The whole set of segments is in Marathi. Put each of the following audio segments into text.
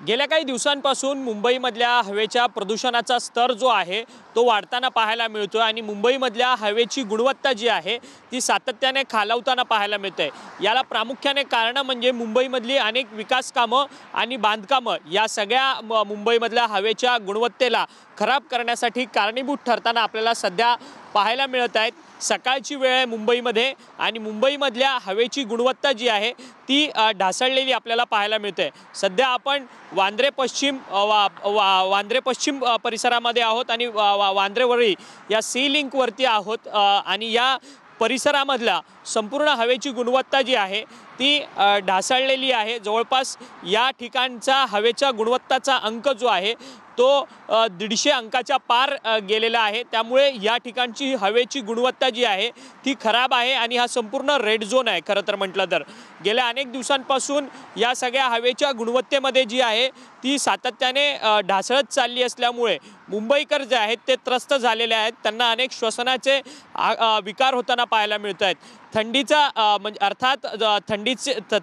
गेल्या काही दिवसांपासून मुंबईमधल्या हवेच्या प्रदूषणाचा स्तर जो आहे तो वाढताना पाहायला मिळतो आणि मुंबईमधल्या हवेची गुणवत्ता जी आहे ती सातत्याने खालावताना पाहायला मिळते। याला प्रामुख्याने कारण म्हणजे मुंबईमधली अनेक विकास कामं आणि बांधकामं या सगळ्या मुंबईमधल्या हवेच्या गुणवत्तेला खराब करण्यासाठी कारणीभूत ठरताना आपल्याला सध्या पाहायला मिळत आहेत। सकाळची वेळ आहे मुंबईमध्ये आणि मुंबईमधल्या हवेची गुणवत्ता जी आहे ती ढासळलेली आपल्याला पाहायला मिळते। सध्या आपण वांद्रे पश्चिम परिसरामध्ये आहोत आणि वांद्रेवरी या सी लिंकवरती आहोत आणि या परिसरामधला संपूर्ण हवेची गुणवत्ता जी आहे ती ढासळलेली आहे। जवळपास या ठिकाणचा हवेच्या गुणवत्ताचा अंक जो आहे तो 150 अंकाच्या पार गेलेला आहे। त्यामुळे या ठिकाणची हवेची गुणवत्ता जी आहे ती खराब आहे आणि हा संपूर्ण रेड झोन आहे। खरं तर म्हटलं तर गेल्या अनेक दिवसांपासून या सगळ्या हवेच्या गुणवत्तेमध्ये जी आहे ती सातत्याने ढासळत चालली असल्यामुळे मुंबईकर जे आहेत ते त्रस्त झालेले आहेत। त्यांना अनेक श्वसनाचे विकार होताना पाहायला मिळत आहेत। थंडीचा म्हणजे अर्थात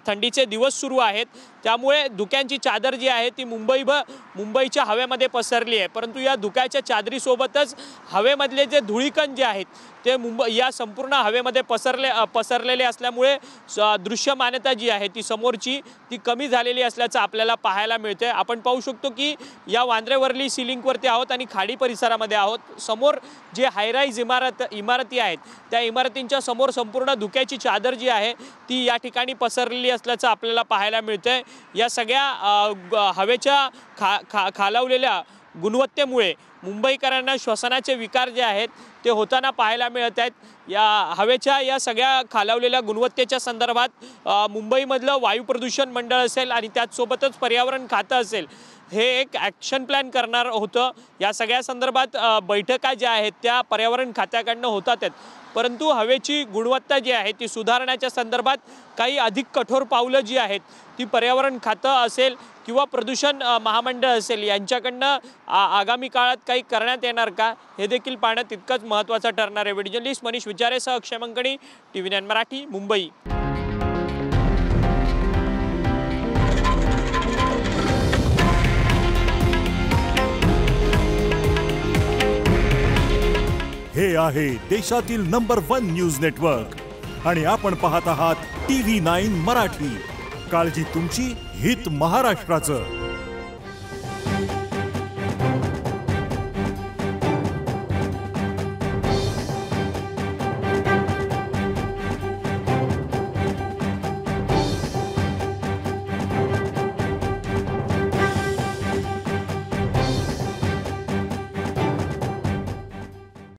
थंडीचे दिवस सुरू आहेत त्यामुळे धुक्यांची चादर जी आहे ती मुंबईच्या हवेमध्ये पसरली आहे। परंतु या धुक्याच्या चादरीसोबतच हवेमधले जे धुळीकण जे आहेत ते या संपूर्ण हवेमध्ये पसरलेले असल्यामुळे दृश्यमानता जी आहे ती समोरची ती कमी झालेली असल्याचं आपल्याला पाहायला मिळते। आपण पाहू शकतो की या वांद्रेवर्ली सिलिंकवरती आहोत आणि खाडी परिसरामध्ये आहोत। समोर जे हायराईज इमारती आहेत त्या इमारतींच्या समोर संपूर्ण धुक्याची चादर जी आहे ती या ठिकाणी पसरलेली असल्याचं आपल्याला पाहायला मिळतंय। या सगळ्या हवेच्या खालावलेल्या गुणवत्तेमुळे मुंबईकरांना श्वसनाचे विकार जे आहेत ते होताना पाहायला मिळत आहेत। या हवेच्या या सगळ्या खालावलेल्या गुणवत्तेच्या संदर्भात मुंबईमधलं वायू प्रदूषण मंडळ असेल आणि त्याचसोबतच पर्यावरण खातं असेल हे एक ॲक्शन प्लॅन करणार होतं। या सगळ्या संदर्भात बैठका ज्या आहेत त्या पर्यावरण खात्याकडनं होतात आहेत, परंतु हवेची गुणवत्ता जी आहे ती सुधारण्याच्या संदर्भात काही अधिक कठोर पावलं जी आहेत ती पर्यावरण खातं असेल किंवा प्रदूषण महामंडळ असेल यांच्याकडनं आगामी काळात काही करण्यात येणार का हे देखील पाहणं तितकंच महत्त्वाचं ठरणार आहे। व्हिडिओ जर्नलिस्ट मनीष विचारेसह अक्षय मंकणी, TV9 मराठी, मुंबई। हे आहे देशातील नंबर 1 न्यूज नेटवर्क आणि आपण पाहत आहात TV9 मराठी। काळजी तुमची, हित महाराष्ट्राचं।